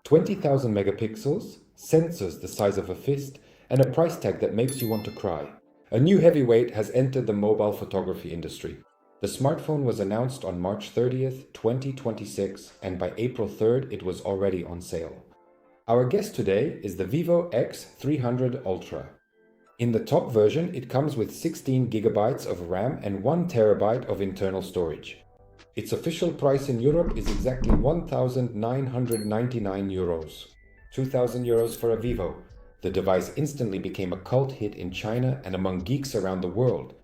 20,000 megapixels, sensors the size of a fist, and a price tag that makes you want to cry. A new heavyweight has entered the mobile photography industry. The smartphone was announced on March 30th, 2026, and by April 3rd it was already on sale. Our guest today is the Vivo X300 Ultra. In the top version, it comes with 16 gigabytes of RAM and 1 terabyte of internal storage. Its official price in Europe is exactly 1,999 euros. 2,000 euros for a Vivo. The device instantly became a cult hit in China and among geeks around the world.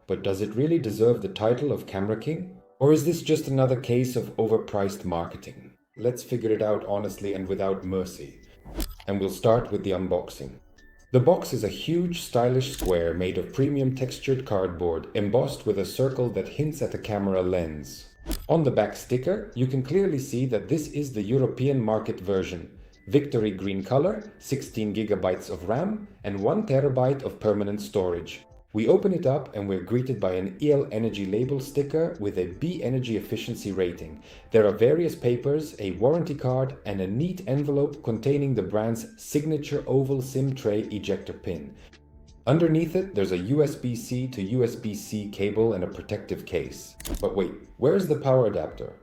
But does it really deserve the title of Camera King? Or is this just another case of overpriced marketing? Let's figure it out honestly and without mercy. And we'll start with the unboxing. The box is a huge, stylish square made of premium textured cardboard embossed with a circle that hints at a camera lens. On the back sticker, you can clearly see that this is the European market version. Victory green color, 16 gigabytes of RAM, and 1 terabyte of permanent storage. We open it up and we're greeted by an EL Energy label sticker with a B energy efficiency rating. There are various papers, a warranty card, and a neat envelope containing the brand's signature oval SIM tray ejector pin. Underneath it, there's a USB-C to USB-C cable and a protective case. But wait, where is the power adapter?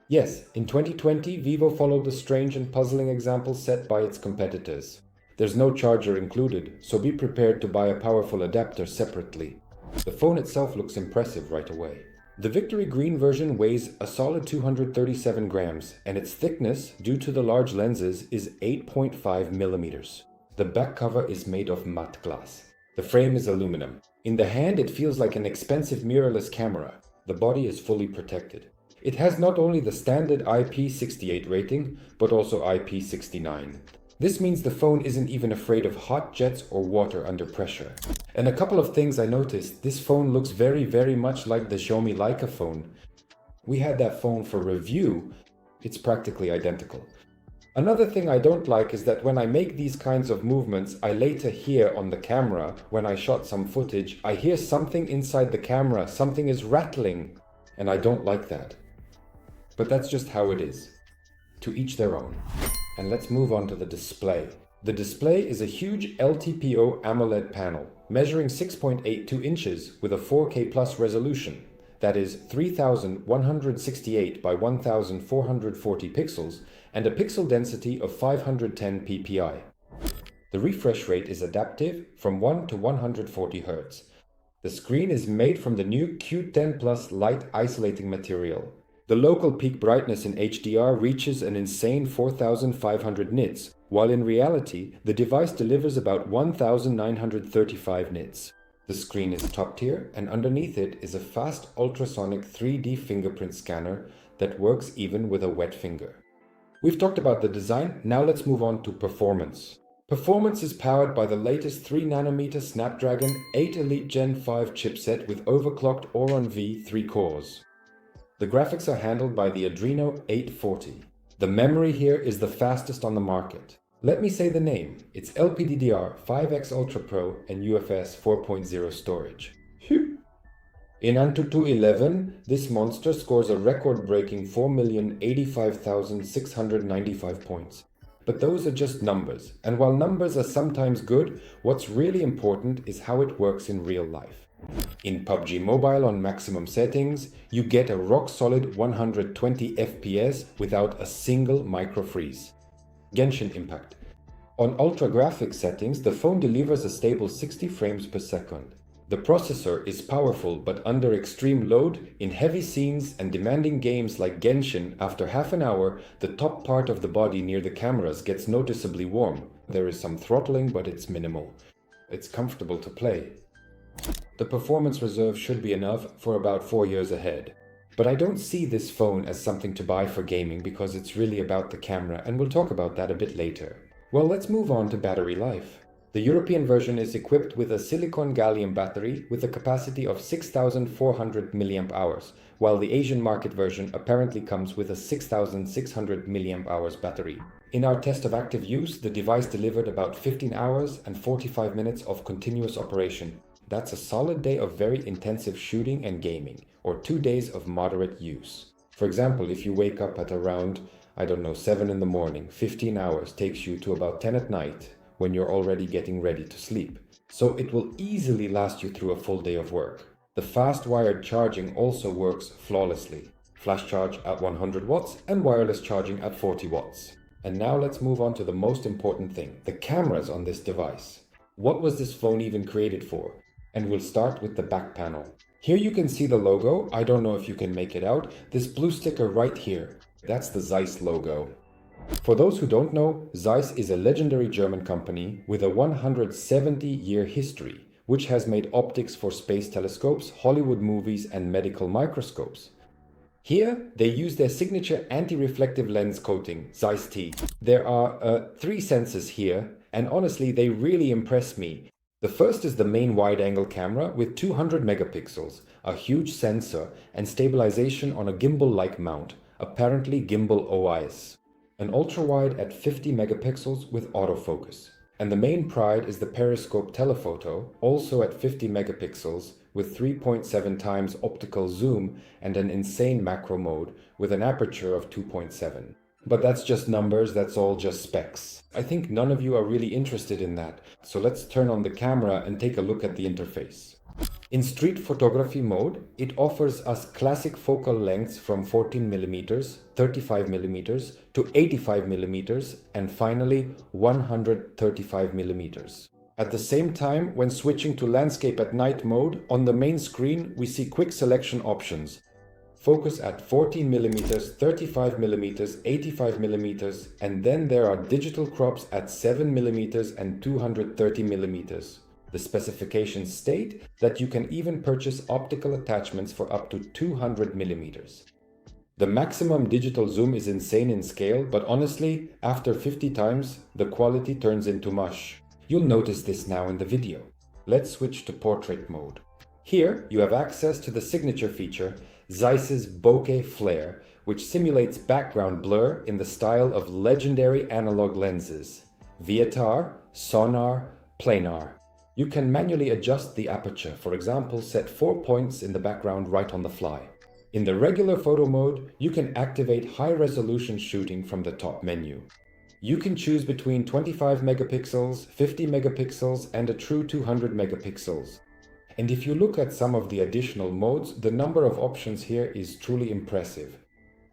Yes, in 2020, Vivo followed the strange and puzzling example set by its competitors. There's no charger included, so be prepared to buy a powerful adapter separately. The phone itself looks impressive right away. The Victory Green version weighs a solid 237 grams, and its thickness, due to the large lenses, is 8.5 millimeters. The back cover is made of matte glass. The frame is aluminum. In the hand, it feels like an expensive mirrorless camera. The body is fully protected. It has not only the standard IP68 rating, but also IP69. This means the phone isn't even afraid of hot jets or water under pressure. And a couple of things I noticed, this phone looks very much like the Xiaomi Leica phone. We had that phone for review. It's practically identical. Another thing I don't like is that when I make these kinds of movements, I later hear on the camera, when I shot some footage, I hear something inside the camera, something is rattling, and I don't like that. But that's just how it is. To each their own. And let's move on to the display. The display is a huge LTPO AMOLED panel, measuring 6.82 inches with a 4K plus resolution, that is 3168 by 1440 pixels, and a pixel density of 510 ppi. The refresh rate is adaptive from 1 to 140 Hz. The screen is made from the new Q10 Plus light isolating material. The local peak brightness in HDR reaches an insane 4500 nits, while in reality, the device delivers about 1935 nits. The screen is top tier, and underneath it is a fast ultrasonic 3D fingerprint scanner that works even with a wet finger. We've talked about the design, now let's move on to performance. Performance is powered by the latest 3nm Snapdragon 8 Elite Gen 5 chipset with overclocked Oron V 3 cores. The graphics are handled by the Adreno 840. The memory here is the fastest on the market. Let me say the name. It's LPDDR5X Ultra Pro and UFS 4.0 storage. Phew. In Antutu 11, this monster scores a record-breaking 4,085,695 points. But those are just numbers. And while numbers are sometimes good, what's really important is how it works in real life. In PUBG Mobile on maximum settings, you get a rock-solid 120 FPS without a single micro-freeze. Genshin Impact. On ultra graphics settings, the phone delivers a stable 60 frames per second. The processor is powerful, but under extreme load, in heavy scenes and demanding games like Genshin, after half an hour, the top part of the body near the cameras gets noticeably warm. There is some throttling, but it's minimal. It's comfortable to play. The performance reserve should be enough for about 4 years ahead. But I don't see this phone as something to buy for gaming because it's really about the camera, and we'll talk about that a bit later. Well, let's move on to battery life. The European version is equipped with a silicon gallium battery with a capacity of 6400 mAh, while the Asian market version apparently comes with a 6600 mAh battery. In our test of active use, the device delivered about 15 hours and 45 minutes of continuous operation. That's a solid day of very intensive shooting and gaming, or 2 days of moderate use. For example, if you wake up at around I don't know, 7 in the morning, 15 hours takes you to about 10 at night when you're already getting ready to sleep. So it will easily last you through a full day of work. The fast wired charging also works flawlessly. Flash charge at 100 watts and wireless charging at 40 watts. And now let's move on to the most important thing, the cameras on this device. What was this phone even created for? And we'll start with the back panel. Here you can see the logo. I don't know if you can make it out. This blue sticker right here, that's the Zeiss logo. For those who don't know, Zeiss is a legendary German company with a 170-year history, which has made optics for space telescopes, Hollywood movies, and medical microscopes. Here, they use their signature anti-reflective lens coating, Zeiss T. There are 3 sensors here, and honestly, they really impress me. The first is the main wide-angle camera with 200 megapixels, a huge sensor, and stabilization on a gimbal-like mount, apparently gimbal OIS. An ultra-wide at 50 megapixels with autofocus. And the main pride is the periscope telephoto, also at 50 megapixels with 3.7 times optical zoom and an insane macro mode with an aperture of 2.7. But that's just numbers, that's all just specs. I think none of you are really interested in that, so let's turn on the camera and take a look at the interface. In street photography mode, it offers us classic focal lengths from 14mm, 35mm to 85mm and finally 135mm. At the same time, when switching to landscape at night mode, on the main screen we see quick selection options. Focus at 14mm, 35mm, 85mm, and then there are digital crops at 7mm and 230mm. The specifications state that you can even purchase optical attachments for up to 200mm. The maximum digital zoom is insane in scale, but honestly, after 50 times, the quality turns into mush. You'll notice this now in the video. Let's switch to portrait mode. Here, you have access to the signature feature, Zeiss's bokeh flare, which simulates background blur in the style of legendary analog lenses, Viatar, Sonar, Planar. You can manually adjust the aperture, for example, set 4 points in the background right on the fly. In the regular photo mode, you can activate high-resolution shooting from the top menu. You can choose between 25 megapixels, 50 megapixels, and a true 200 megapixels. And if you look at some of the additional modes, the number of options here is truly impressive.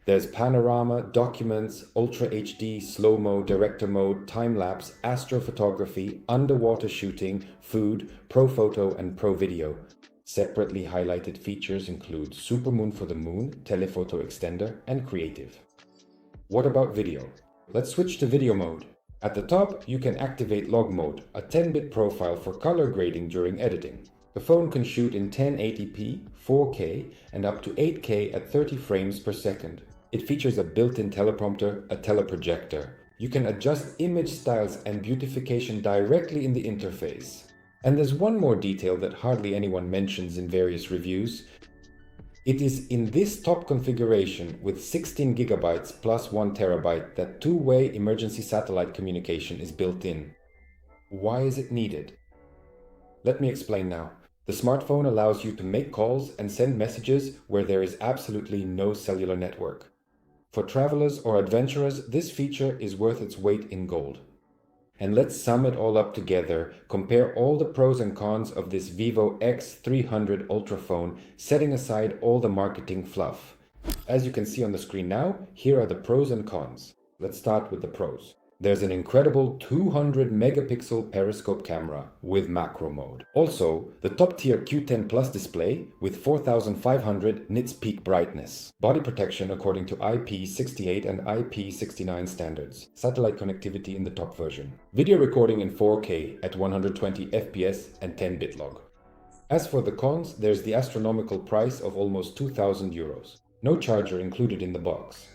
There's panorama, documents, ultra HD, slow-mo, director mode, time-lapse, astrophotography, underwater shooting, food, pro photo, and pro video. Separately highlighted features include supermoon for the moon, telephoto extender, and creative. What about video? Let's switch to video mode. At the top, you can activate log mode, a 10-bit profile for color grading during editing. The phone can shoot in 1080p, 4K, and up to 8K at 30 frames per second. It features a built-in teleprompter, a teleprojector. You can adjust image styles and beautification directly in the interface. And there's one more detail that hardly anyone mentions in various reviews. It is in this top configuration with 16 GB plus 1 TB that two-way emergency satellite communication is built in. Why is it needed? Let me explain now. The smartphone allows you to make calls and send messages where there is absolutely no cellular network. For travelers or adventurers, this feature is worth its weight in gold. And let's sum it all up together, compare all the pros and cons of this Vivo X300 Ultra phone, setting aside all the marketing fluff. As you can see on the screen now, here are the pros and cons. Let's start with the pros. There's an incredible 200 megapixel periscope camera with macro mode. Also, the top tier Q10 Plus display with 4500 nits peak brightness. Body protection according to IP68 and IP69 standards. Satellite connectivity in the top version. Video recording in 4K at 120 FPS and 10-bit log. As for the cons, there's the astronomical price of almost 2,000 euros. No charger included in the box.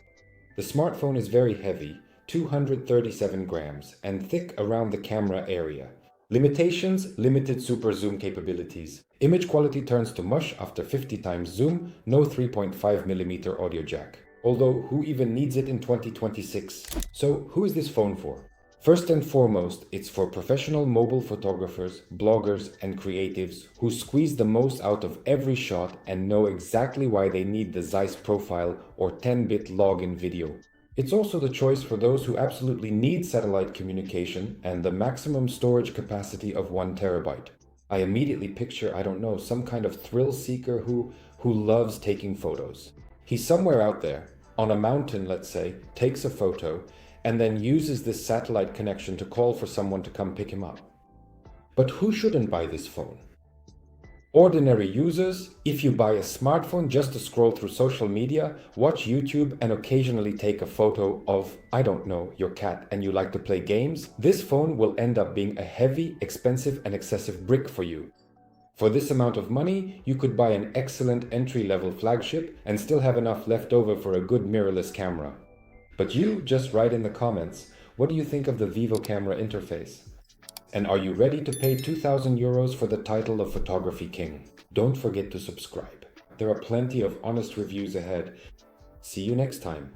The smartphone is very heavy, 237 grams, and thick around the camera area. Limitations: limited super zoom capabilities. Image quality turns to mush after 50 times zoom, no 3.5mm audio jack. Although, who even needs it in 2026? So, who is this phone for? First and foremost, it's for professional mobile photographers, bloggers, and creatives who squeeze the most out of every shot and know exactly why they need the Zeiss profile or 10-bit login video. It's also the choice for those who absolutely need satellite communication and the maximum storage capacity of 1 terabyte. I immediately picture, I don't know, some kind of thrill seeker who loves taking photos. He's somewhere out there, on a mountain, let's say, takes a photo, and then uses this satellite connection to call for someone to come pick him up. But who shouldn't buy this phone? Ordinary users, if you buy a smartphone just to scroll through social media, watch YouTube, and occasionally take a photo of, I don't know, your cat, and you like to play games, this phone will end up being a heavy, expensive, and excessive brick for you. For this amount of money, you could buy an excellent entry-level flagship and still have enough left over for a good mirrorless camera. But you just write in the comments, what do you think of the Vivo camera interface? And are you ready to pay 2,000 euros for the title of Photography King? Don't forget to subscribe. There are plenty of honest reviews ahead. See you next time.